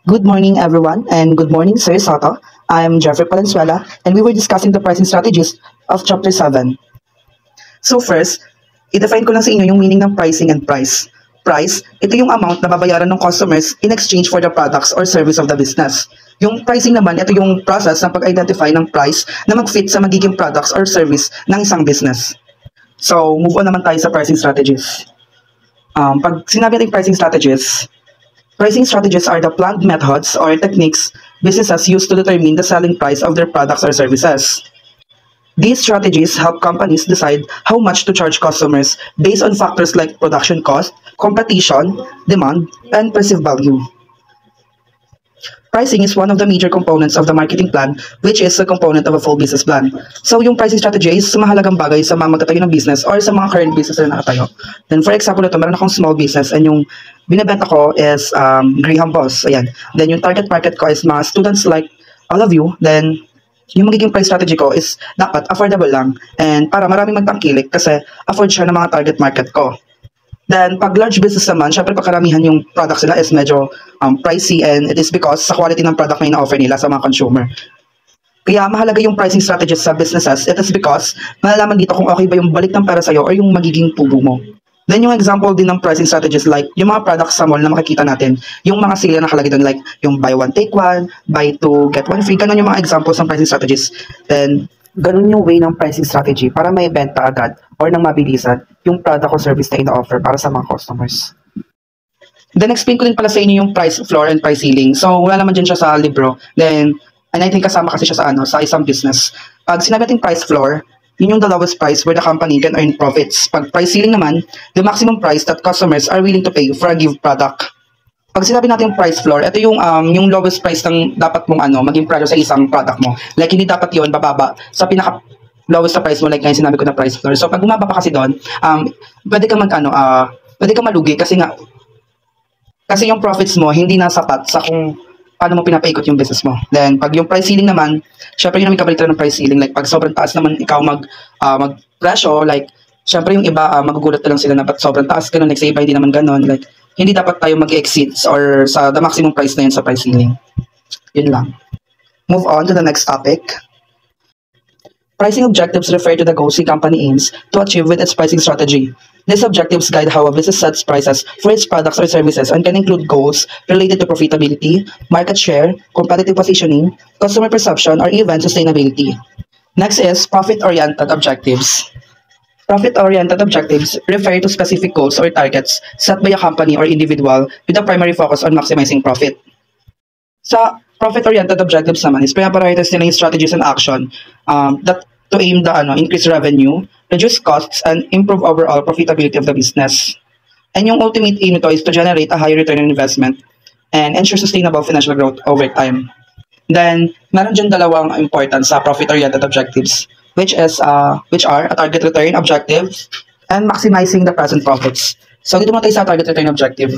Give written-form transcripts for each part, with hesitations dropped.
Good morning, everyone, and good morning, Sir Soto. I'm Jeffrey Palenzuela, and we were discussing the pricing strategies of Chapter 7. So first, i-define ko lang sa inyo yung meaning ng pricing and price. Price, ito yung amount na babayaran ng customers in exchange for the products or service of the business. Yung pricing naman, ito yung process ng pag-identify ng price na mag-fit sa magiging products or service ng isang business. So, move on naman tayo sa pricing strategies. Pag sinabi natin pricing strategies are the planned methods or techniques businesses use to determine the selling price of their products or services. These strategies help companies decide how much to charge customers based on factors like production cost, competition, demand, and perceived value. Pricing is one of the major components of the marketing plan, which is a component of a full business plan. So, yung pricing strategy is mahalagang bagay sa mga magtatayo ng business or sa mga current business na nakatayo. Then, for example, ito, meron akong small business and yung binibenta ko is Graham Boss. Ayan. Then, yung target market ko is mga students like all of you. Then, yung magiging price strategy ko is dapat affordable lang and para maraming magtangkilik kasi afford siya ng mga target market ko. Then, pag large business naman, syempre pagkaramihan yung products nila is medyo pricey and it is because sa quality ng product na ina-offer nila sa mga consumer. Kaya mahalaga yung pricing strategies sa businesses. It is because malalaman dito kung okay ba yung balik ng pera sa'yo or yung magiging tubo mo. Then, yung example din ng pricing strategies like yung mga products sa mall na makikita natin, yung mga sale na nakalagay doon like yung buy one, take one, buy two, get one free. Ganun yung mga examples ng pricing strategies. Then, ganun yung way ng pricing strategy para may benta agad or nang mabilisan yung product o service na ina-offer para sa mga customers. Then, explain ko din pala sa inyo yung price floor and price ceiling. So, wala naman dyan siya sa libro. Then, and I think kasama kasi siya sa isang business. Pag sinabi natin price floor, yun yung the lowest price where the company can earn profits. Pag price ceiling naman, the maximum price that customers are willing to pay for a given product. Pag sinabi natin price floor, ito yung lowest price ng dapat mong maging presyo sa isang product mo. Like, hindi dapat yun bababa sa pinaka lowest na price mo, like ngayon sinabi ko na price floor. So, pag bumaba pa kasi doon, pwede kang malugi kasi yung profits mo hindi na sapat sa kung paano mo pinapaikot yung business mo. Then, pag yung price ceiling naman, syempre yun naman kabalitan ng price ceiling. Like, pag sobrang taas naman ikaw mag-presyo, like, syempre yung iba, magugulat na lang sila na ba't sobrang taas, ganun. Like, sa iba, hindi naman ganun. Like, hindi dapat tayo mag-exceed or sa the maximum price na yun sa price ceiling. Yun lang. Move on to the next topic. Pricing objectives refer to the goals a company aims to achieve with its pricing strategy. These objectives guide how a business sets prices for its products or services and can include goals related to profitability, market share, competitive positioning, customer perception, or even sustainability. Next is profit-oriented objectives. Profit-oriented objectives refer to specific goals or targets set by a company or individual with a primary focus on maximizing profit. Sa profit-oriented objectives naman is pinaprioritize nila yung strategies and action that to aim the increase revenue, reduce costs, and improve overall profitability of the business. And yung ultimate aim nito is to generate a higher return on investment and ensure sustainable financial growth over time. Then, meron dyan dalawang importance sa profit-oriented objectives, which are a target return objective and maximizing the present profits. So, dito muna tayo sa target return objective.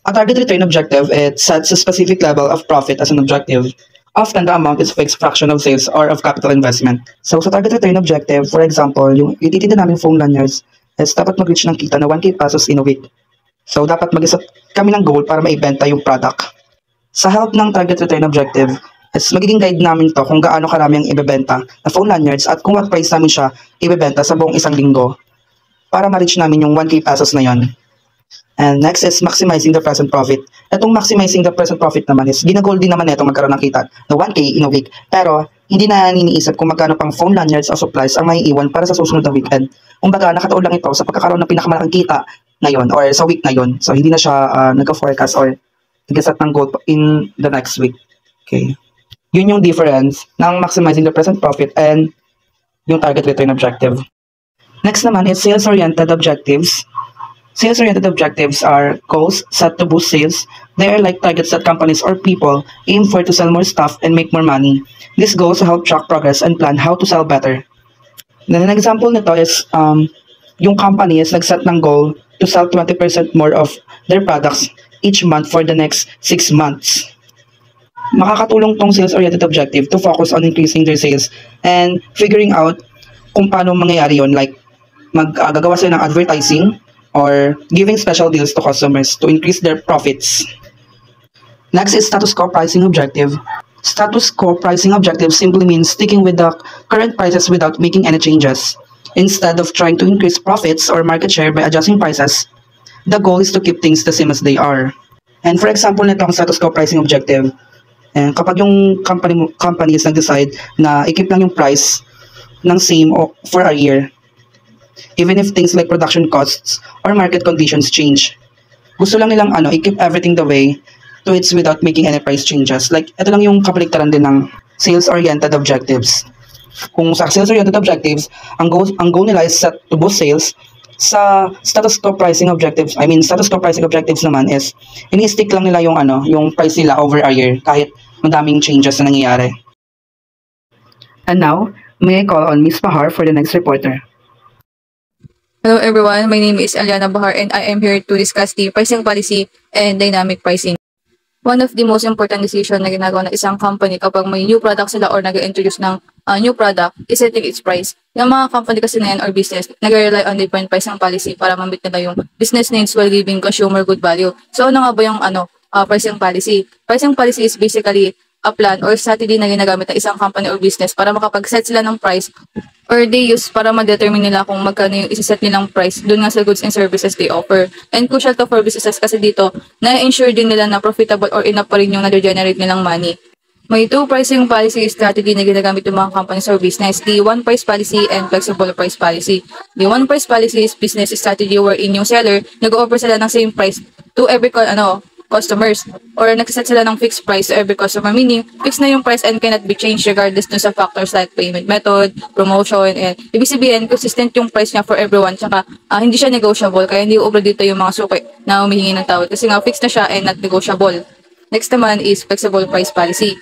A target return objective, it sets a specific level of profit as an objective. Often, the amount is fixed fraction of sales or of capital investment. So, sa target return objective, for example, yung ititinda namin phone lanyards is dapat mag-reach ng kita na 1K pesos in a week. So, dapat mag-isip kami ng goal para maibenta yung product. Sa help ng target return objective, is magiging guide namin to kung gaano karami ang ibebenta na phone lanyards at kung what price namin siya ibebenta sa buong isang linggo para ma-reach namin yung 1K pesos na yon. And next is maximizing the present profit. Itong maximizing the present profit naman is ginagol din naman itong magkaroon ng kita na 1K in a week. Pero hindi na niniisip kung magkano pang phone lanyards o supplies ang maiiwan para sa susunod na weekend. Kumbaga nakataon lang ito sa pagkakaroon ng pinakamalaking kita ngayon or sa week na yon. So hindi na siya nagka-forecast or nag-set ng goal in the next week. Okay. Yun yung difference ng maximizing the present profit and yung target return objective. Next naman is sales-oriented objectives. Sales-oriented objectives are goals set to boost sales. They are like targets that companies or people aim for to sell more stuff and make more money. These goals help track progress and plan how to sell better. Then an example nito is yung company is nag-set ng goal to sell 20% more of their products each month for the next 6 months. Makakatulong tong sales-oriented objective to focus on increasing their sales and figuring out kung paano mangyayari yon, like gagawa sila ng advertising or giving special deals to customers to increase their profits. Next is status quo pricing objective. Status quo pricing objective simply means sticking with the current prices without making any changes. Instead of trying to increase profits or market share by adjusting prices, the goal is to keep things the same as they are. And for example nito ang status quo pricing objective, kapag yung company is nag-decide na i-keep lang yung price ng same for a year, even if things like production costs or market conditions change. Gusto lang nilang i-keep everything the way to its without making any price changes. Like, ito lang yung kabaliktaran din ng sales-oriented objectives. Kung sa sales-oriented objectives, ang goal nila is set to boost sales. Sa status quo pricing objectives naman is ini-stick lang nila yung price nila over a year kahit madaming changes na nangyayari. And now, may I call on Ms. Bahar for the next reporter. Hello everyone, my name is Aliana Bahar and I am here to discuss the pricing policy and dynamic pricing. One of the most important decision na ginagawa ng isang company kapag may new product sila or nag-introduce ng new product is setting its price. Yung mga company kasi na yan or business, nag-rely on different pricing policy para ma-meet nila yung business needs while giving consumer good value. So ano nga ba yung pricing policy? Pricing policy is basically a plan or strategy na ginagamit ng isang company or business para makapag-set sila ng price or they use para ma-determine nila kung magkano yung isa-set nilang price doon nga sa goods and services they offer. And crucial to for businesses kasi dito, na-ensure din nila na profitable or enough pa rin yung na-generate nilang money. May two pricing policy strategy na ginagamit ng mga companies or business, the one price policy and flexible price policy. The one price policy is business strategy wherein yung seller nag-offer sila ng same price to every customers or nagsaset sila ng fixed price to every customer, meaning fixed na yung price and cannot be changed regardless dun sa factors like payment method, promotion, and ibig sabihin consistent yung price niya for everyone, tsaka hindi siya negotiable kaya hindi uubra dito yung mga suki na humihingi ng tawad kasi nga fixed na siya and not negotiable. Next naman is flexible price policy.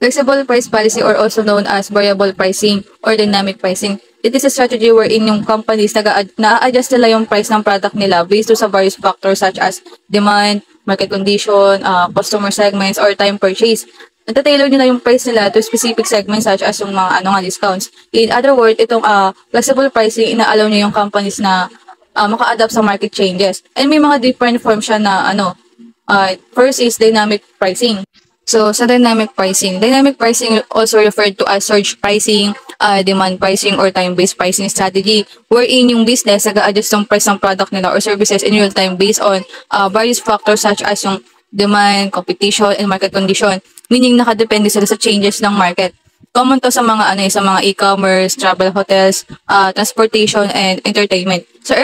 Flexible price policy or also known as variable pricing or dynamic pricing. It is a strategy wherein yung companies na-adjust nila yung price ng product nila based sa various factors such as demand, market condition, customer segments, or time purchase. Nata-tailor nila yung price nila to specific segments such as yung mga discounts. In other words, itong flexible pricing, inaalaw niya yung companies na maka-adapt sa market changes. And may mga different forms siya na first is dynamic pricing. So, sa dynamic pricing also referred to as surge pricing, demand pricing, or time-based pricing strategy, wherein yung business nag-a-adjust yung price ng product nila or services in real time based on various factors such as yung demand, competition, and market condition, meaning nakadepende sila sa changes ng market. Common to sa mga e-commerce, travel, hotels, transportation, and entertainment. Sa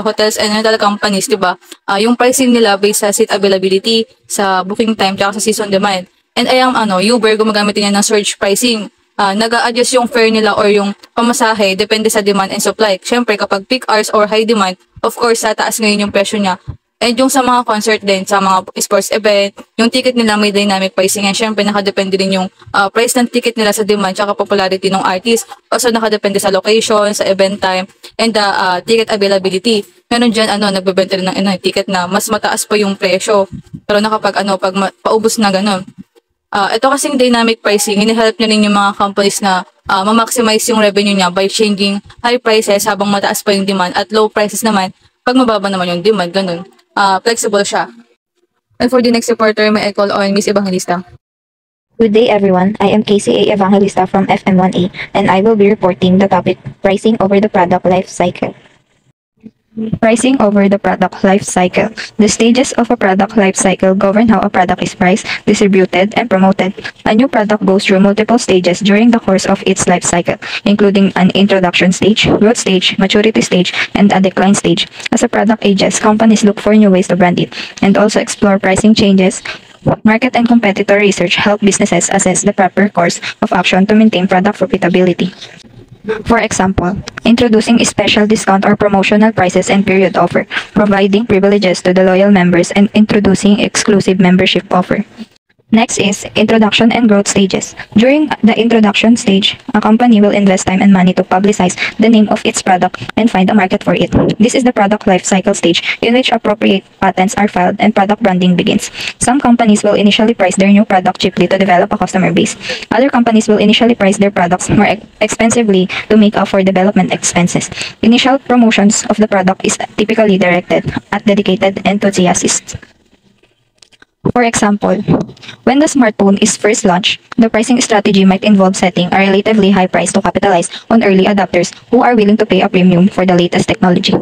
hotels and rental companies, diba? Yung pricing nila based sa seat availability, sa booking time, tsaka sa season demand. And Uber, gumagamit niya ng surge pricing. Nag-a-adjust yung fare nila or yung pamasahe, depende sa demand and supply. Siyempre, kapag peak hours or high demand, of course, tataas ngayon yung presyo niya. And yung sa mga concert din, sa mga sports event, yung ticket nila may dynamic pricing. And syempre, nakadepende din yung price ng ticket nila sa demand tsaka popularity ng artist. Also, nakadepende sa location, sa event time, and the ticket availability. Meron dyan, nagbebenta rin ng ticket na mas mataas pa yung presyo. Pero pag paubos na gano'n. Ito kasing dynamic pricing, ini-help niya rin yung mga companies na ma-maximize yung revenue niya by changing high prices habang mataas pa yung demand at low prices naman pag mababa naman yung demand, ganun. Flexible siya. And for the next reporter, may I call on Miss Evangelista. Good day everyone, I am KCA Evangelista from FM1A and I will be reporting the topic pricing over the product life cycle. Pricing over the product life cycle. The stages of a product life cycle govern how a product is priced, distributed, and promoted. A new product goes through multiple stages during the course of its life cycle, including an introduction stage, growth stage, maturity stage, and a decline stage. As a product ages, companies look for new ways to brand it and also explore pricing changes. Market and competitor research help businesses assess the proper course of action to maintain product profitability. For example, introducing special discount or promotional prices and period offer, providing privileges to the loyal members, and introducing exclusive membership offer. Next is introduction and growth stages. During the introduction stage, a company will invest time and money to publicize the name of its product and find a market for it. This is the product life cycle stage in which appropriate patents are filed and product branding begins. Some companies will initially price their new product cheaply to develop a customer base. Other companies will initially price their products more expensively to make up for development expenses. Initial promotions of the product is typically directed at dedicated enthusiasts. For example, when the smartphone is first launched, the pricing strategy might involve setting a relatively high price to capitalize on early adopters who are willing to pay a premium for the latest technology.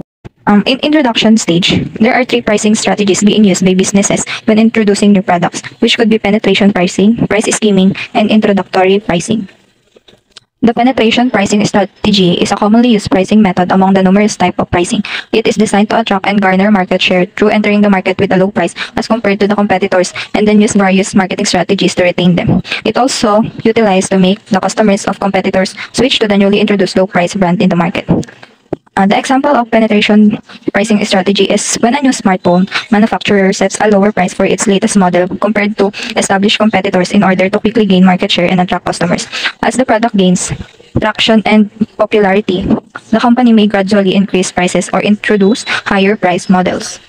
In introduction stage, there are three pricing strategies being used by businesses when introducing new products, which could be penetration pricing, price scheming, and introductory pricing. The penetration pricing strategy is a commonly used pricing method among the numerous types of pricing. It is designed to attract and garner market share through entering the market with a low price as compared to the competitors, and then use various marketing strategies to retain them. It also utilized to make the customers of competitors switch to the newly introduced low price brand in the market. The example of penetration pricing strategy is when a new smartphone manufacturer sets a lower price for its latest model compared to established competitors in order to quickly gain market share and attract customers. As the product gains traction and popularity, the company may gradually increase prices or introduce higher price models.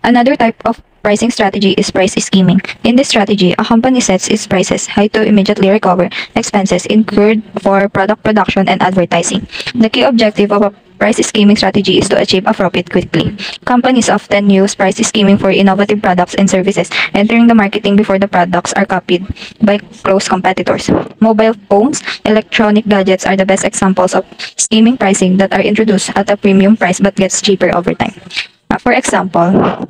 Another type of pricing strategy is price scheming. In this strategy, a company sets its prices high to immediately recover expenses incurred for product production and advertising. The key objective of a price scheming strategy is to achieve a profit quickly. Companies often use price scheming for innovative products and services, entering the marketing before the products are copied by close competitors. Mobile phones, electronic gadgets are the best examples of scheming pricing that are introduced at a premium price but gets cheaper over time. For example,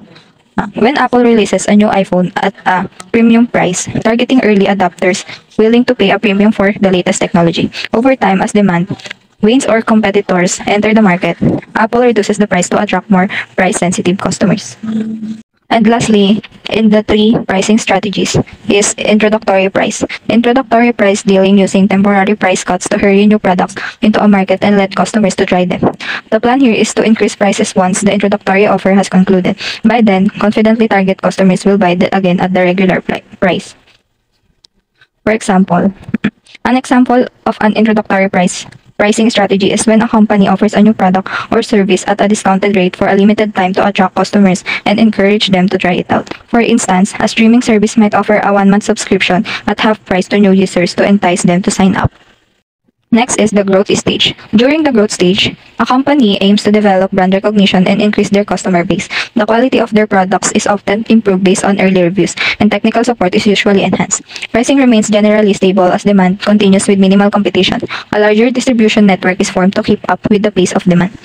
when Apple releases a new iPhone at a premium price, targeting early adopters willing to pay a premium for the latest technology. Over time, as demand wanes or competitors enter the market, Apple reduces the price to attract more price-sensitive customers. And lastly, in the three pricing strategies is introductory price. Introductory price dealing using temporary price cuts to hurry new products into a market and let customers to try them. The plan here is to increase prices once the introductory offer has concluded. By then, confidently target customers will buy it again at the regular price. For example, an example of an introductory pricing strategy is when a company offers a new product or service at a discounted rate for a limited time to attract customers and encourage them to try it out. For instance, a streaming service might offer a 1-month subscription at half price to new users to entice them to sign up. Next is the growth stage. During the growth stage, a company aims to develop brand recognition and increase their customer base. The quality of their products is often improved based on early reviews, and technical support is usually enhanced. Pricing remains generally stable as demand continues with minimal competition. A larger distribution network is formed to keep up with the pace of demand.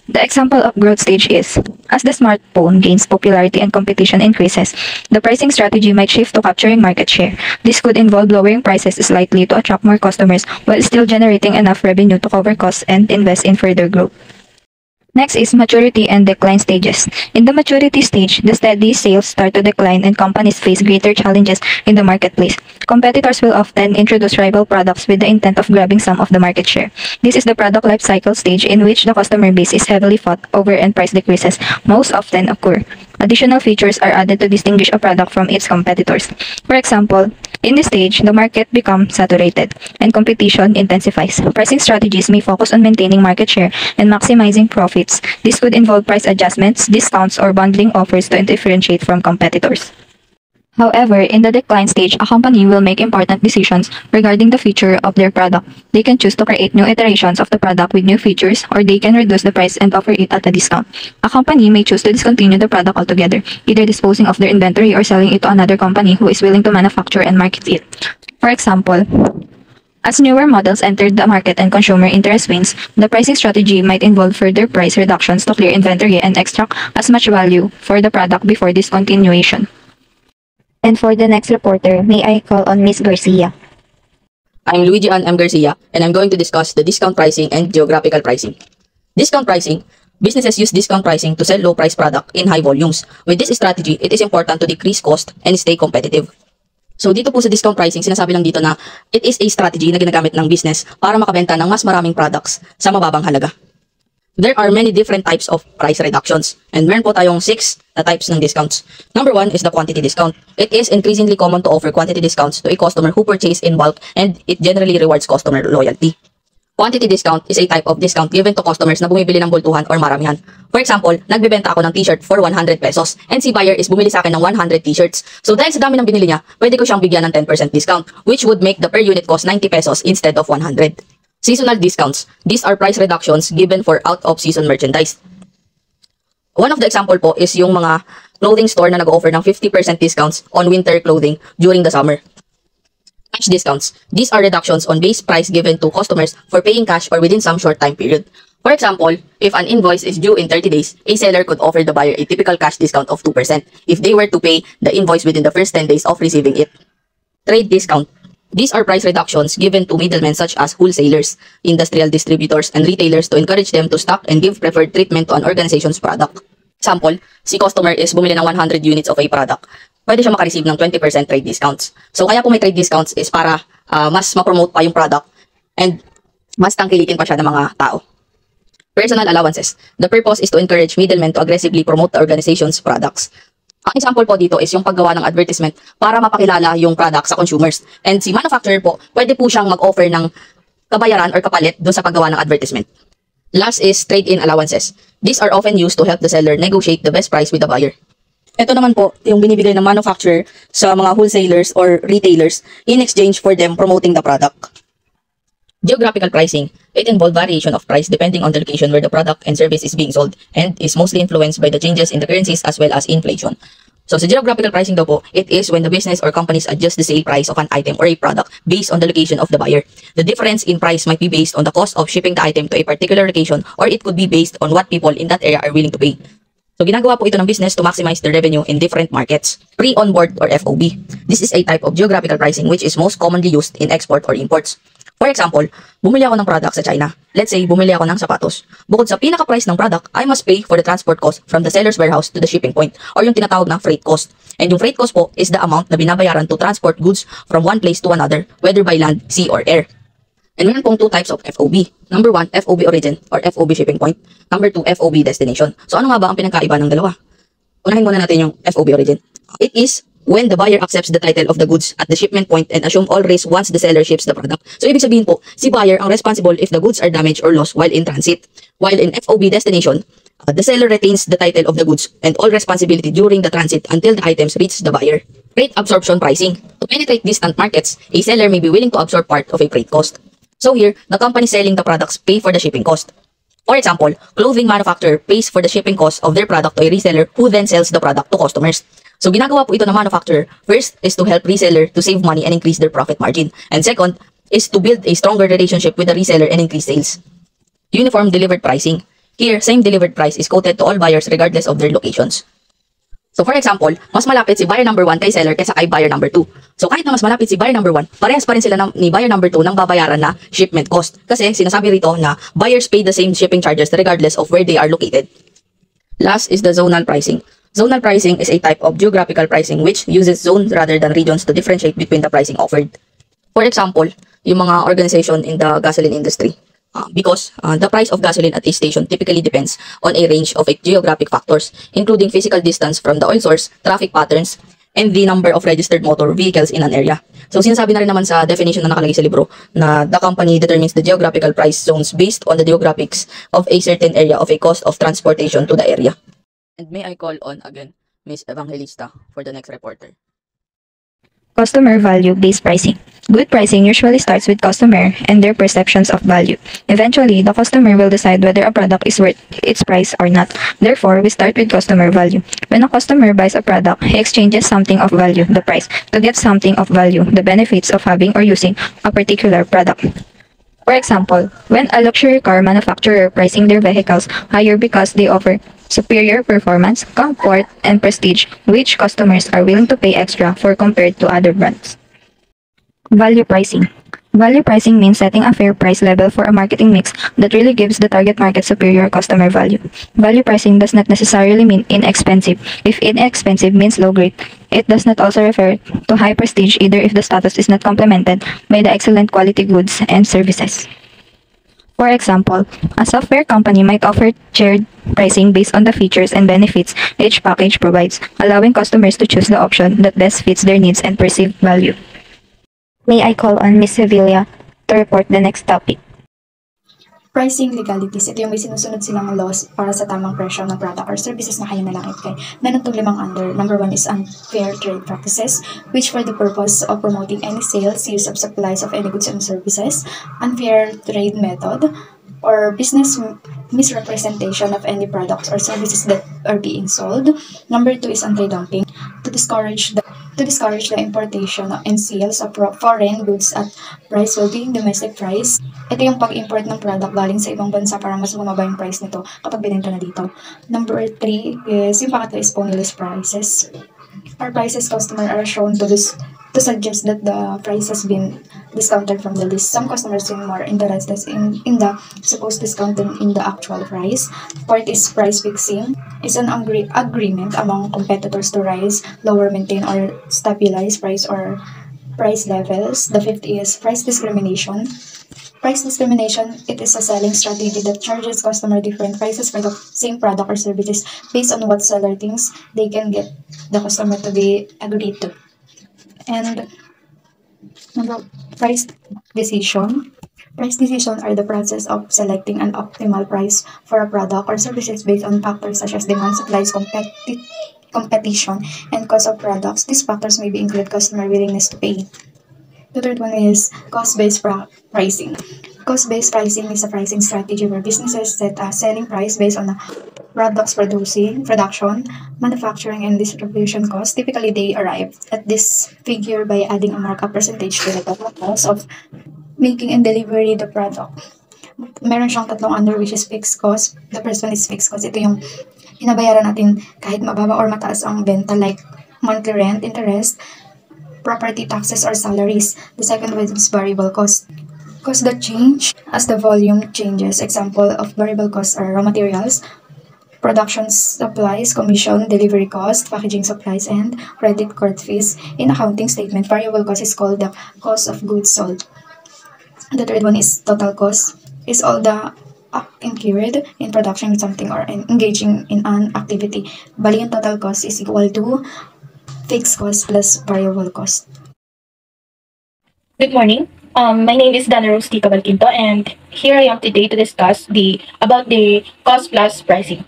The example of growth stage is, as the smartphone gains popularity and competition increases, the pricing strategy might shift to capturing market share. This could involve lowering prices slightly to attract more customers while still generating enough revenue to cover costs and invest in further growth. Next is maturity and decline stages. In the maturity stage, the steady sales start to decline and companies face greater challenges in the marketplace. Competitors will often introduce rival products with the intent of grabbing some of the market share. This is the product life cycle stage in which the customer base is heavily fought over and price decreases most often occur. Additional features are added to distinguish a product from its competitors. For example, in this stage, the market becomes saturated and competition intensifies. Pricing strategies may focus on maintaining market share and maximizing profits. This could involve price adjustments, discounts, or bundling offers to differentiate from competitors. However, in the decline stage, a company will make important decisions regarding the future of their product. They can choose to create new iterations of the product with new features, or they can reduce the price and offer it at a discount. A company may choose to discontinue the product altogether, either disposing of their inventory or selling it to another company who is willing to manufacture and market it. For example, as newer models entered the market and consumer interest wanes, the pricing strategy might involve further price reductions to clear inventory and extract as much value for the product before discontinuation. And for the next reporter, may I call on Ms. Garcia? I'm Luigi Ann M. Garcia, and I'm going to discuss the discount pricing and geographical pricing. Discount pricing. Businesses use discount pricing to sell low-price product in high volumes. With this strategy, it is important to decrease cost and stay competitive. So dito po sa discount pricing, sinasabi lang dito na it is a strategy na ginagamit ng business para makabenta ng mas maraming products sa mababang halaga. There are many different types of price reductions, and meron po tayong 6 na types ng discounts. Number 1 is the quantity discount. It is increasingly common to offer quantity discounts to a customer who purchase in bulk, and it generally rewards customer loyalty. Quantity discount is a type of discount given to customers na bumibili ng bultuhan or maramihan. For example, nagbebenta ako ng t-shirt for 100 pesos, and si buyer is bumili sa akin ng 100 t-shirts. So dahil sa dami ng binili niya, pwede ko siyang bigyan ng 10% discount, which would make the per unit cost 90 pesos instead of 100. Seasonal discounts. These are price reductions given for out-of-season merchandise. One of the example po is yung mga clothing store na nag-offer ng 50% discounts on winter clothing during the summer. Cash discounts. These are reductions on base price given to customers for paying cash or within some short time period. For example, if an invoice is due in 30 days, a seller could offer the buyer a typical cash discount of 2% if they were to pay the invoice within the first 10 days of receiving it. Trade discount. These are price reductions given to middlemen such as wholesalers, industrial distributors, and retailers to encourage them to stock and give preferred treatment to an organization's product. Example, si customer is bumili ng 100 units of a product. Pwede siya makareceive ng 20% trade discounts. So kaya po may trade discounts is para mas ma-promote pa yung product and mas tangkilikin pa siya ng mga tao. Personal allowances. The purpose is to encourage middlemen to aggressively promote the organization's products. Ang example po dito is yung paggawa ng advertisement para mapakilala yung product sa consumers. And si manufacturer po, pwede po siyang mag-offer ng kabayaran or kapalit doon sa paggawa ng advertisement. Last is trade-in allowances. These are often used to help the seller negotiate the best price with the buyer. Ito naman po, yung binibigay ng manufacturer sa mga wholesalers or retailers in exchange for them promoting the product. Geographical pricing. It involves variation of price depending on the location where the product and service is being sold and is mostly influenced by the changes in the currencies as well as inflation. So sa geographical pricing daw po, it is when the business or companies adjust the sale price of an item or a product based on the location of the buyer. The difference in price might be based on the cost of shipping the item to a particular location or it could be based on what people in that area are willing to pay. So ginagawa po ito ng business to maximize their revenue in different markets. Pre-onboard or FOB. This is a type of geographical pricing which is most commonly used in export or imports. For example, bumili ako ng product sa China. Let's say, bumili ako ng sapatos. Bukod sa pinaka-price ng product, I must pay for the transport cost from the seller's warehouse to the shipping point or yung tinatawag na freight cost. And yung freight cost po is the amount na binabayaran to transport goods from one place to another, whether by land, sea, or air. And meron pong two types of FOB. Number 1, FOB origin or FOB shipping point. Number 2, FOB destination. So ano nga ba ang pinagkaiba ng dalawa? Unahin muna natin yung FOB origin. It is when the buyer accepts the title of the goods at the shipment point and assume all risk once the seller ships the product. So ibig sabihin po, si buyer ang responsible if the goods are damaged or lost while in transit. While in FOB destination, the seller retains the title of the goods and all responsibility during the transit until the items reach the buyer. Rate absorption pricing. To penetrate distant markets, a seller may be willing to absorb part of a freight cost. So here, the company selling the products pay for the shipping cost. For example, clothing manufacturer pays for the shipping cost of their product to a reseller who then sells the product to customers. So ginagawa po ito ng manufacturer. First is to help reseller to save money and increase their profit margin. And second is to build a stronger relationship with the reseller and increase sales. Uniform delivered pricing. Here, same delivered price is quoted to all buyers regardless of their locations. So for example, mas malapit si buyer number 1 kay seller kaysa kay buyer number 2. So kahit na mas malapit si buyer number 1, parehas pa rin sila ni buyer number 2 ng babayaran na shipment cost. Kasi sinasabi rito na buyers pay the same shipping charges regardless of where they are located. Last is the zonal pricing. Zonal pricing is a type of geographical pricing which uses zones rather than regions to differentiate between the pricing offered. For example, yung mga organization in the gasoline industry. Because the price of gasoline at a station typically depends on a range of geographic factors, including physical distance from the oil source, traffic patterns, and the number of registered motor vehicles in an area. So sinasabi na rin naman sa definition na nakalagay sa libro na the company determines the geographical price zones based on the geographics of a certain area of a cost of transportation to the area. And may I call on again Ms. Evangelista for the next reporter. Customer value-based pricing. Good pricing usually starts with customer and their perceptions of value. Eventually, the customer will decide whether a product is worth its price or not. Therefore, we start with customer value. When a customer buys a product, he exchanges something of value, the price, to get something of value, the benefits of having or using a particular product. For example, when a luxury car manufacturer pricing their vehicles higher because they offer superior performance, comfort, and prestige, which customers are willing to pay extra for compared to other brands. Value pricing. Value pricing means setting a fair price level for a marketing mix that really gives the target market superior customer value. Value pricing does not necessarily mean inexpensive. If inexpensive means low grade, it does not also refer to high prestige either if the status is not complemented by the excellent quality goods and services. For example, a software company might offer tiered pricing based on the features and benefits each package provides, allowing customers to choose the option that best fits their needs and perceived value. May I call on Ms. Sevilla to report the next topic? Pricing legalities. Ito yung may sinusunod silang laws para sa tamang presyo ng product or services na kaya nalangit kay. Meron itong 5 under. Number 1 is unfair trade practices, which for the purpose of promoting any sales, use of supplies of any goods and services. Unfair trade method or business misrepresentation of any products or services that are being sold. Number 2 is anti-dumping, to discourage the importation and sales of foreign goods at price while being domestic price. Ito yung pag-import ng product galing sa ibang bansa para mas bumaba yung price nito kapag binenta na dito. Number 3 is, yung pangatlo is pony-list prices. Our prices customer are shown to suggest that the price has been discounted from the list. Some customers seem more interested in the supposed discount than in the actual price. Fourth is price fixing. It's an agreement among competitors to rise, lower, maintain, or stabilize price or price levels. The fifth is price discrimination. Price discrimination, it is a selling strategy that charges customer different prices for the same product or services based on what seller thinks they can get the customer to be agreed to. And price decision. Price decision are the process of selecting an optimal price for a product or services based on factors such as demand, supplies, competition, and cost of products. These factors may include customer willingness to pay. The third one is cost-based pricing. Cost-based pricing is a pricing strategy where businesses set a selling price based on a products production, manufacturing, and distribution costs. Typically, they arrive at this figure by adding a markup percentage to the total cost of making and delivery the product. Meron siyang tatlong under which is fixed cost. The first one is fixed cost. Ito yung inabayaran natin kahit mababa or mataas ang benta, like monthly rent, interest, property taxes, or salaries. The second one is variable cost. Costs that change as the volume changes. Example of variable costs are raw materials, production supplies, commission, delivery cost, packaging supplies, and credit card fees. In accounting statement, variable cost is called the cost of goods sold. The third one is total cost. Is all the incurred in production with something or engaging in an activity. Bali, yung total cost is equal to fixed cost plus variable cost. Good morning. My name is Dana Rose T. Cavalquinto, and here I am today to discuss about the cost plus pricing.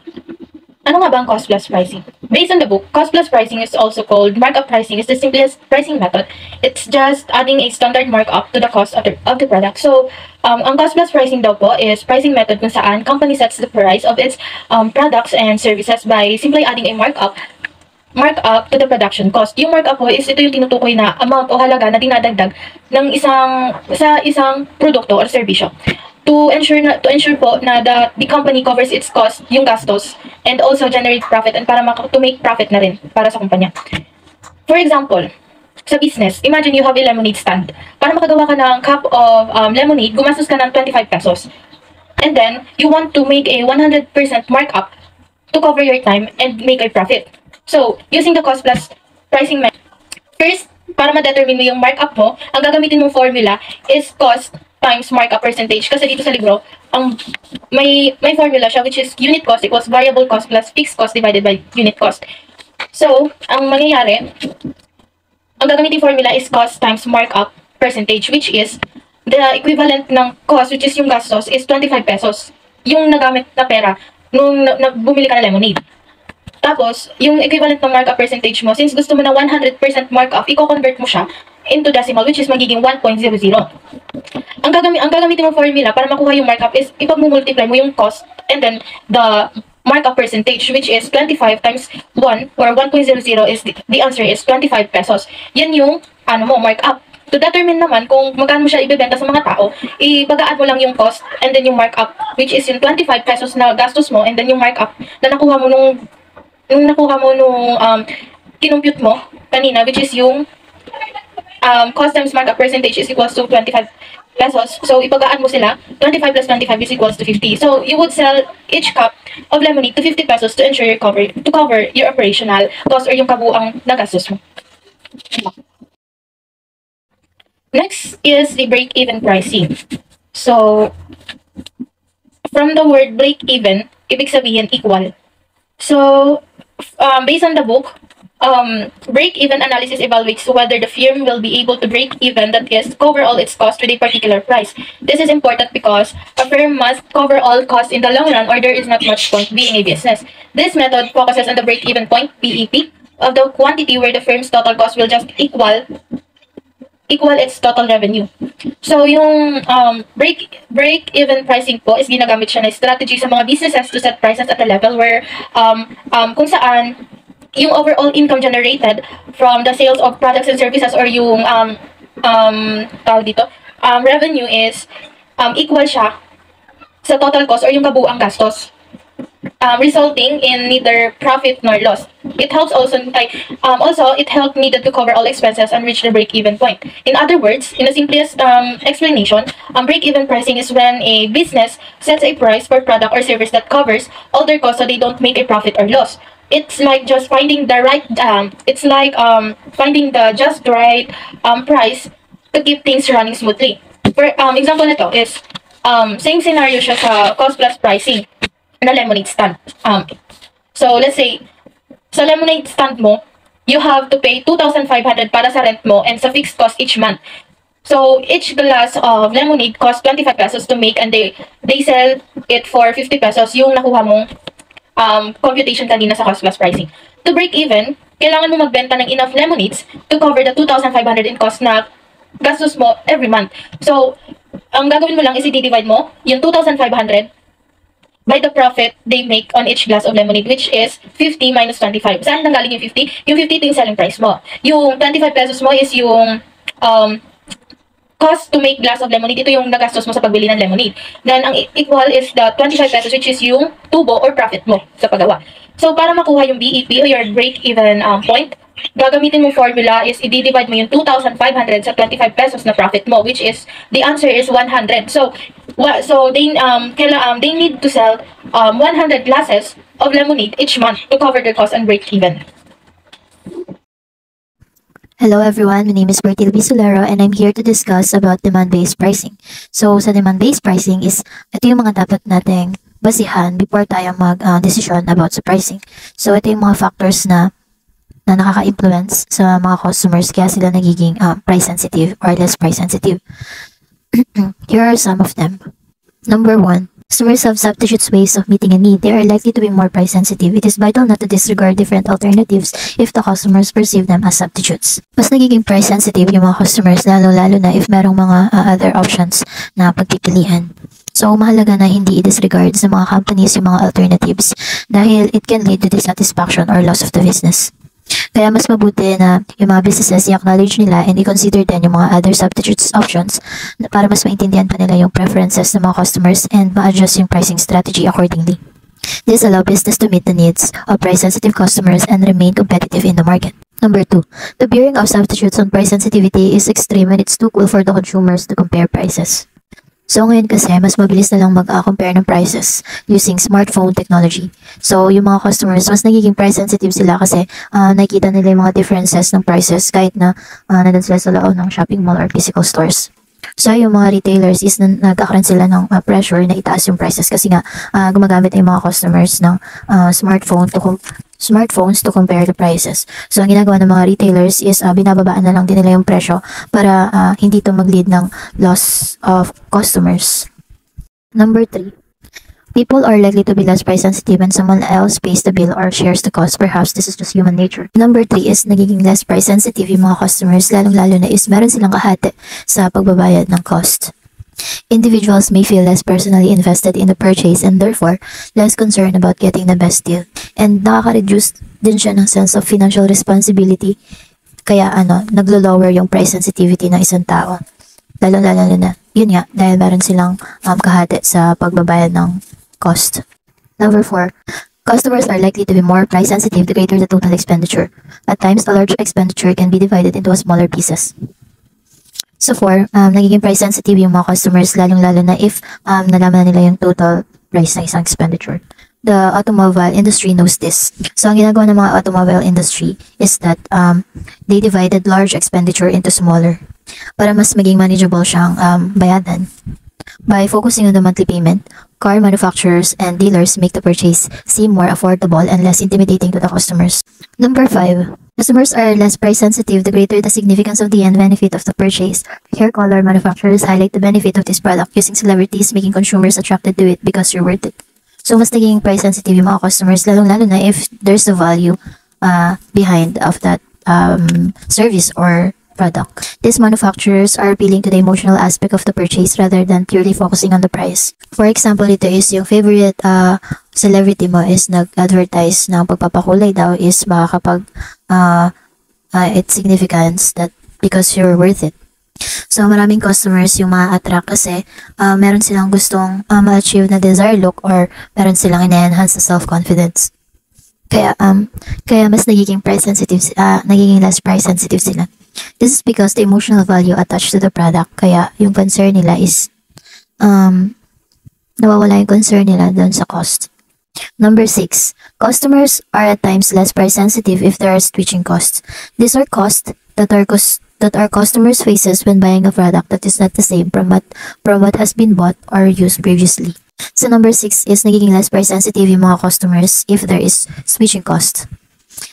Ano nga ba ang cost plus pricing? Based on the book, cost plus pricing is also called markup pricing. Is the simplest pricing method. It's just adding a standard markup to the cost of the product. So, ang cost plus pricing daw po is pricing method kung saan company sets the price of its products and services by simply adding a markup to the production cost. Yung markup po is ito yung tinutukoy na amount o halaga na dinadagdag ng isang produkto or serbisyo to ensure po na the company covers its cost, yung gastos, and also generate profit, and para to make profit na rin para sa kumpanya. For example, sa business, imagine you have a lemonade stand. Para makagawa ka ng cup of lemonade, gumastos ka ng 25 pesos. And then, you want to make a 100% markup to cover your time and make a profit. So, using the cost plus pricing method, first, para ma-determine mo yung markup mo, ang gagamitin mong formula is cost times markup percentage. Kasi dito sa libro, may formula siya which is unit cost equals variable cost plus fixed cost divided by unit cost. So, ang mangyayari, ang gagamitin formula is cost times markup percentage, which is the equivalent ng cost, which is yung gastos, is 25 pesos. Yung nagamit na pera nung bumili ka na lemonade. Tapos, yung equivalent ng markup percentage mo, since gusto mo na 100% markup, i-convert mo siya into decimal, which is magiging 1.00. Ang gagamitin mong formula para makuha yung markup is ipag-multiply mo yung cost and then the markup percentage, which is 25 times 1 or 1.00 is the answer is 25 pesos. Yan yung markup. To determine naman kung magkano mo siya ibebenta sa mga tao, ibagaan mo lang yung cost and then yung markup, which is yung 25 pesos na gastos mo, and then yung markup na nakuha mo nung kinompute mo kanina, which is yung cost times markup percentage is equals to 25 pesos. So, ipagaan mo sila. 25 plus 25 is equals to 50. So, you would sell each cup of lemonade to 50 pesos to ensure to cover your operational cost or yung kabuang nagastos mo. Next is the break-even pricing. So, from the word break-even, ibig sabihin equal. So, based on the book, break-even analysis evaluates whether the firm will be able to break even, that is, cover all its costs with a particular price. This is important because a firm must cover all costs in the long run or there is not much point being a business. This method focuses on the break-even point, BEP, of the quantity where the firm's total cost will just equal equal its total revenue. So, yung break-even pricing po is ginagamit siya na strategy sa mga businesses to set prices at a level where kung saan yung overall income generated from the sales of products and services or yung tawag dito, revenue is equal siya sa total cost or yung kabuuang gastos, resulting in neither profit nor loss. It helps also, it helped needed to cover all expenses and reach the break-even point. In other words, in the simplest explanation, break-even pricing is when a business sets a price for product or service that covers all their costs so they don't make a profit or loss. It's like just finding the right, finding the just right price to keep things running smoothly. For example nito is, same scenario siya sa cost plus pricing na lemonade stand. So let's say, sa lemonade stand mo, you have to pay 2,500 para sa rent mo and sa fixed cost each month. So each glass of lemonade costs 25 pesos to make and they sell it for 50 pesos yung nakuha mong computation kanina sa cost plus pricing. To break even, kailangan mo magbenta ng enough lemonades to cover the 2,500 in cost na gastos mo every month. So, ang gagawin mo lang is i-divide mo yung 2,500 by the profit they make on each glass of lemonade, which is 50 minus 25. Saan nanggaling yung 50? Yung 50 ito yung selling price mo. Yung 25 pesos mo is yung cost to make glass of lemonade. Ito yung nagastos mo sa pagbili ng lemonade. Then, ang equal is the 25 pesos, which is yung tubo or profit mo sa paggawa. So, para makuha yung BEP o your break-even point, gagamitin mong formula is i-divide mo yung 2,500 sa 25 pesos na profit mo, which is, the answer is 100. So they need to sell 100 glasses of lemonade each month to cover their cost and break even. Hello everyone, my name is Bertil Bisulero and I'm here to discuss about demand-based pricing. So sa demand-based pricing is, ito yung mga dapat nating basihan before tayo mag-desisyon about sa pricing. So ito yung mga factors na nakaka-influence sa mga customers kaya sila nagiging price sensitive or less price sensitive. Here are some of them. Number 1. Customers have substitutes ways of meeting a need. They are likely to be more price sensitive. It is vital not to disregard different alternatives if the customers perceive them as substitutes. Mas nagiging price sensitive yung mga customers lalo na if merong mga other options na pagpipilian. So, mahalaga na hindi i-disregard sa mga companies yung mga alternatives dahil it can lead to dissatisfaction or loss of the business. Kaya mas mabuti na yung mga businesses i-acknowledge nila and i-consider din yung mga other substitutes options para mas maintindihan pa nila yung preferences ng mga customers and ma-adjust yung pricing strategy accordingly. This allows business to meet the needs of price-sensitive customers and remain competitive in the market. Number 2. The bearing of substitutes on price sensitivity is extreme when it's too cool for the consumers to compare prices. So ngayon kasi, mas mabilis na lang mag-compare ng prices using smartphone technology. So yung mga customers, mas nagiging price sensitive sila kasi nakikita nila yung mga differences ng prices kahit na nandun sila sa loob ng shopping mall or physical stores. So yung mga retailers is nagkakaroon sila ng pressure na itaas yung prices kasi nga gumagamit yung mga customers ng smartphones to compare the prices. So ang ginagawa ng mga retailers is binababaan na lang din nila yung presyo para hindi to mag-lead ng loss of customers. Number 3. People are likely to be less price sensitive when someone else pays the bill or shares the cost. Perhaps this is just human nature. Number 3 is nagiging less price sensitive yung mga customers lalong-lalo na is meron silang kahati sa pagbabayad ng cost. Individuals may feel less personally invested in the purchase and therefore less concerned about getting the best deal. And nakaka-reduce din siya ng sense of financial responsibility. Kaya naglo-lower yung price sensitivity ng isang tao. Lalo-lalo na, yun nga, dahil meron silang kahati sa pagbabayad ng cost. Number 4. Customers are likely to be more price sensitive the greater the total expenditure. At times, a large expenditure can be divided into smaller pieces. So 4, nagiging price sensitive yung mga customers lalong-lalo na if nalaman na nila yung total price ng isang expenditure. The automobile industry knows this. So ang ginagawa ng mga automobile industry is that they divided large expenditure into smaller para mas maging manageable siyang bayadan. By focusing on the monthly payment, car manufacturers and dealers make the purchase seem more affordable and less intimidating to the customers. Number 5. Customers are less price sensitive the greater the significance of the end benefit of the purchase. Hair color manufacturers highlight the benefit of this product using celebrities, making consumers attracted to it because you're worth it. So mas naging price sensitive yung mga customers lalong-lalo na if there's a value behind of that service or product. These manufacturers are appealing to the emotional aspect of the purchase rather than purely focusing on the price. For example, ito is yung favorite celebrity mo is nag-advertise ng pagpapakulay daw is makakapag its significance that because you're worth it. So, maraming customers yung ma-attract kasi meron silang gustong ma-achieve na desired look or meron silang ina-enhance na self-confidence. Kaya mas nagiging nagiging less price sensitive sila. This is because the emotional value attached to the product. Kaya yung concern nila is nawawala yung concern nila doon sa cost. Number 6, customers are at times less price sensitive if there are switching costs. These are costs that our customers faces when buying a product that is not the same from what has been bought or used previously. So number 6 is nagiging less price sensitive yung mga customers if there is switching cost.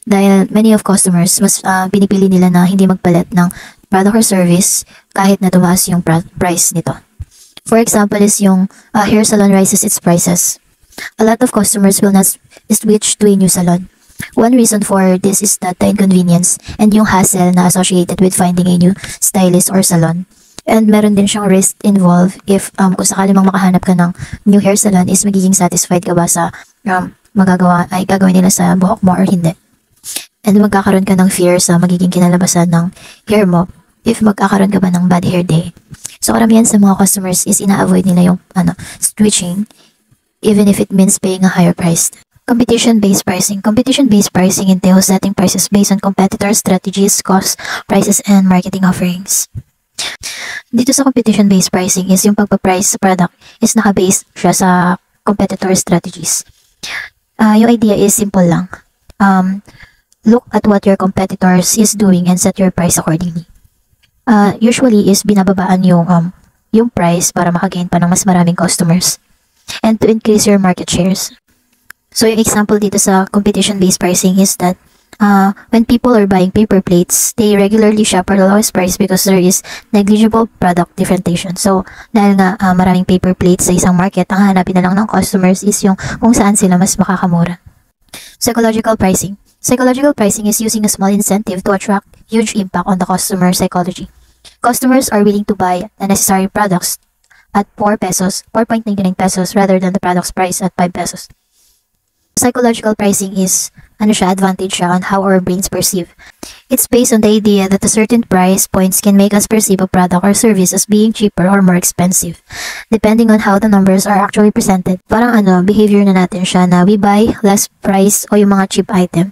Dahil many of customers mas pinipili nila na hindi magpalit ng product or service kahit na tumaas yung price nito. For example is yung hair salon rises its prices. A lot of customers will not switch to a new salon. One reason for this is that the inconvenience and yung hassle na associated with finding a new stylist or salon. And meron din siyang risk involved if kung sakali mang makahanap ka ng new hair salon is magiging satisfied ka ba sa gagawin nila sa buhok mo or hindi. And magkakaroon ka ng fear sa magiging kinalabasan ng hair mo if magkakaroon ka ba ng bad hair day. So karamihan sa mga customers is ina-avoid nila yung switching even if it means paying a higher price. Competition-based pricing. Competition-based pricing entails setting prices based on competitor strategies, costs, prices, and marketing offerings. Dito sa competition-based pricing is yung pagpa-price sa product is naka-base siya sa competitor strategies. Yung idea is simple lang. Look at what your competitors is doing and set your price accordingly. Usually is binababaan yung price para makagain pa ng mas maraming customers and to increase your market shares. So yung example dito sa competition-based pricing is that when people are buying paper plates, they regularly shop for the lowest price because there is negligible product differentiation. So, dahil nga maraming paper plates sa isang market, ang hanapin na lang ng customers is yung kung saan sila mas makakamura. Psychological pricing. Psychological pricing is using a small incentive to attract huge impact on the customer psychology. Customers are willing to buy the necessary products at 4.99 pesos rather than the product's price at 5 pesos. Psychological pricing is advantage siya on how our brains perceive. It's based on the idea that a certain price points can make us perceive a product or service as being cheaper or more expensive, depending on how the numbers are actually presented. Parang behavior na natin siya na we buy less price o yung mga cheap item.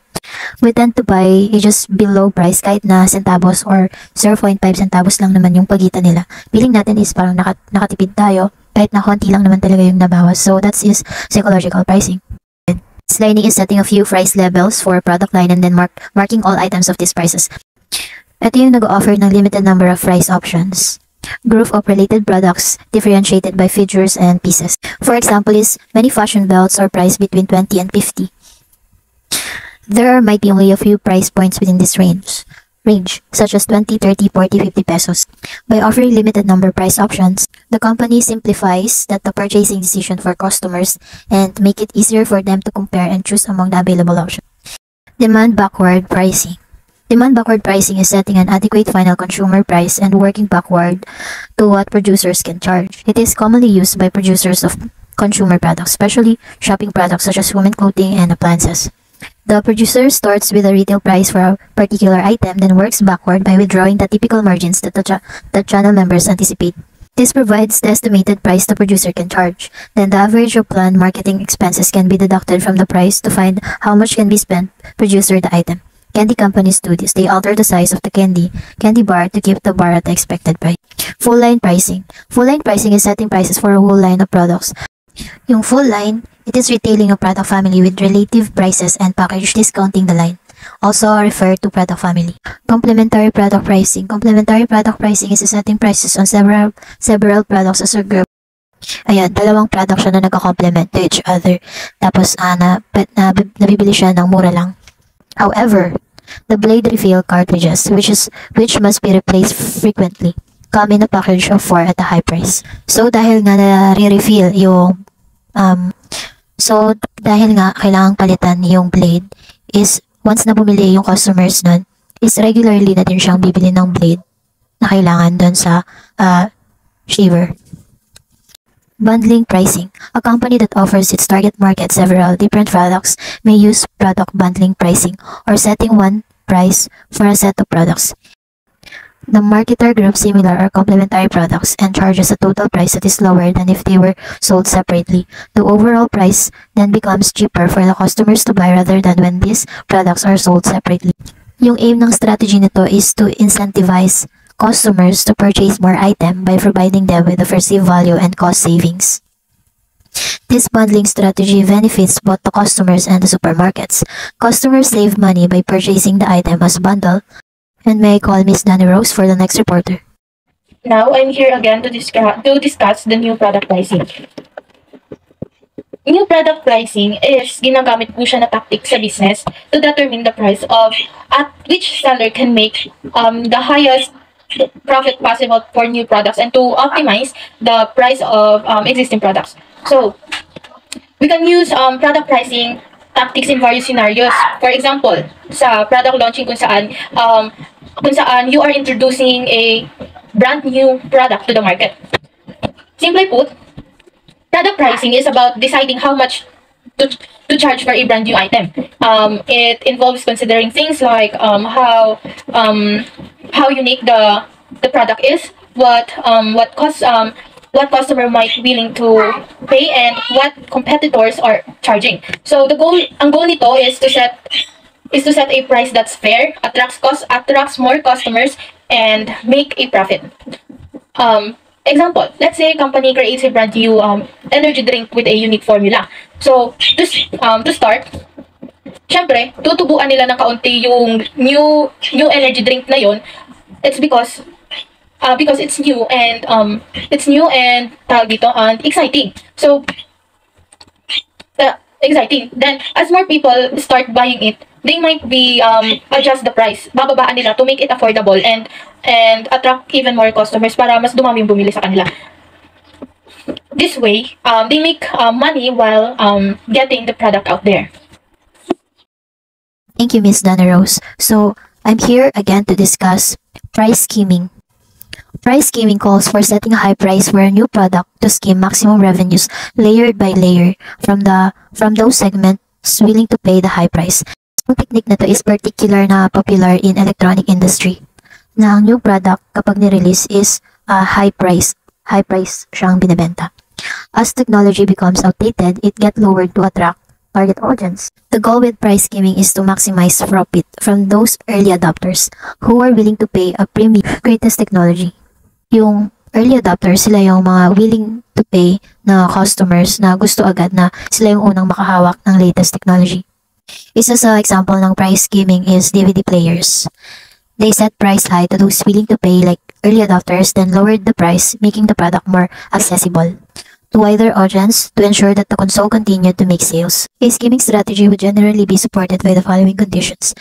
We tend to buy just below price kahit na centavos or 0.5 centavos lang naman yung pagitan nila. Feeling natin is parang nakatipid tayo kahit na konti lang naman talaga yung nabawas. So that is psychological pricing. Lining is setting a few price levels for a product line and then marking all items of these prices. Ito yung nag-offer ng limited number of price options. Group of related products differentiated by features and pieces. For example is many fashion belts are priced between 20 and 50. There might be only a few price points within this range, such as 20, 30, 40, 50 pesos. By offering limited number price options, the company simplifies the purchasing decision for customers and make it easier for them to compare and choose among the available options. Demand backward pricing. Demand backward pricing is setting an adequate final consumer price and working backward to what producers can charge. It is commonly used by producers of consumer products, especially shopping products such as women clothing and appliances. The producer starts with a retail price for a particular item, then works backward by withdrawing the typical margins that the channel members anticipate. This provides the estimated price the producer can charge. Then the average of planned marketing expenses can be deducted from the price to find how much can be spent to producer the item. Candy companies do this. They alter the size of the candy bar to keep the bar at the expected price. Full line pricing. Full line pricing is setting prices for a whole line of products. Yung full line, it is retailing a product family with relative prices and package discounting the line. Also referred to product family. Complementary product pricing. Complementary product pricing is setting prices on several products as a group. Ayan, dalawang product siya na nagka-complement to each other. Tapos, nabibili siya ng mura lang. However, the blade refill cartridges, which must be replaced frequently, come in a package of 4 at a high price. So, dahil nga na-refill yung, dahil nga kailangang palitan yung blade, is once na bumili yung customers nun, is regularly na din siyang bibili ng blade na kailangan doon sa shaver. Bundling pricing. A company that offers its target market several different products may use product bundling pricing or setting one price for a set of products. The marketer groups similar or complementary products and charges a total price that is lower than if they were sold separately. The overall price then becomes cheaper for the customers to buy rather than when these products are sold separately. Yung aim ng strategy nito is to incentivize customers to purchase more item by providing them with the perceived value and cost savings. This bundling strategy benefits both the customers and the supermarkets. Customers save money by purchasing the item as bundle. And may I call Miss Danny Rose for the next reporter. Now, I'm here again to discuss the new product pricing. New product pricing is ginagamit po siya na tactic sa business to determine the price of at which seller can make the highest profit possible for new products and to optimize the price of existing products. So, we can use product pricing tactics in various scenarios. For example, sa product launching kung saan you are introducing a brand new product to the market. Simply put, product pricing is about deciding how much to charge for a brand new item. It involves considering things like how unique the product is, what customer might be willing to pay, and what competitors are charging. So ang goal nito is to set a price that's fair, attracts more customers, and make a profit. Example, let's say a company creates a brand new energy drink with a unique formula. So, to start, syempre, tutubuan nila ng kaunti yung new energy drink na yun. It's because it's new and tawag dito, and exciting. So, exciting. Then, as more people start buying it, they might be adjust the price. Bababaan nila to make it affordable and attract even more customers para mas dumami yung bumili sa kanila. This way, they make money while getting the product out there. Thank you, Miss Dana Rose. So, I'm here again to discuss price scheming. Price scheming calls for setting a high price for a new product to scheme maximum revenues layered by layer from those segments willing to pay the high price. Ang technique na to is particular na popular in electronic industry. Na ang new product kapag ni-release is high price siyang binibenta. As technology becomes outdated, it get lowered to attract target audience. The goal with price scheming is to maximize profit from those early adopters who are willing to pay a premium greatest technology. Yung early adopters, sila yung mga willing to pay na customers na gusto agad na sila yung unang makahawak ng latest technology. Isa sa example ng price scheming is DVD players. They set price high to those willing to pay like early adopters, then lowered the price, making the product more accessible to wider audience to ensure that the console continued to make sales. A scheming strategy would generally be supported by the following conditions.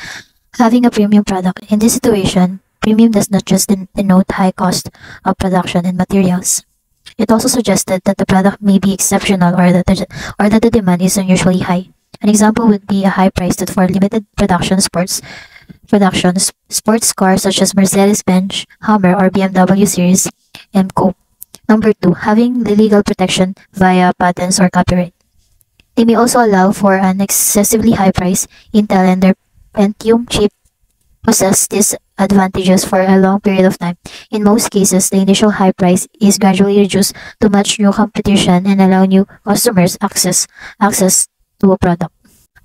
Having a premium product. In this situation, premium does not just denote high cost of production and materials. It also suggested that the product may be exceptional or that the demand is unusually high. An example would be a high price for limited production sports cars such as Mercedes-Benz, Hummer, or BMW Series M Coupe. Number 2, having the legal protection via patents or copyright. They may also allow for an excessively high price. Intel and their Pentium chip possess these advantages for a long period of time. In most cases, the initial high price is gradually reduced to match new competition and allow new customers access to a product.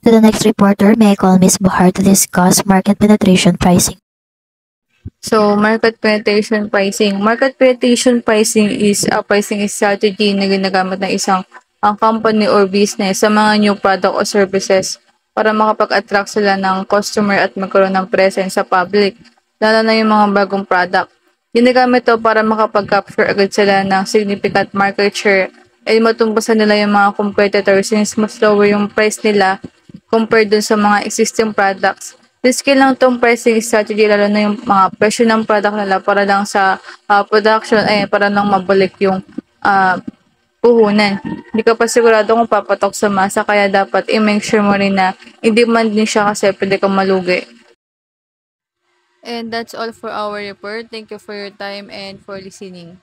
To the next reporter, may I call Ms. Bahar to discuss market penetration pricing. So, market penetration pricing. Market penetration pricing is a pricing strategy na ginagamit ng isang company or business sa mga new product o services para makapag-attract sila ng customer at magkaroon ng presence sa public, lalo na yung mga bagong product. Ginagamit to para makapag-capture agad sila ng significant market share ay matumbasan nila yung mga competitors since mas lower yung price nila compared dun sa mga existing products. Risky lang tong pricing strategy lalo na yung mga presyo ng product nila para lang sa production para lang mabalik yung puhunan. Hindi ka pa sigurado kung papatok sa masa kaya dapat i-make sure mo rin na in-demand din siya kasi pwede kang malugi. And that's all for our report. Thank you for your time and for listening.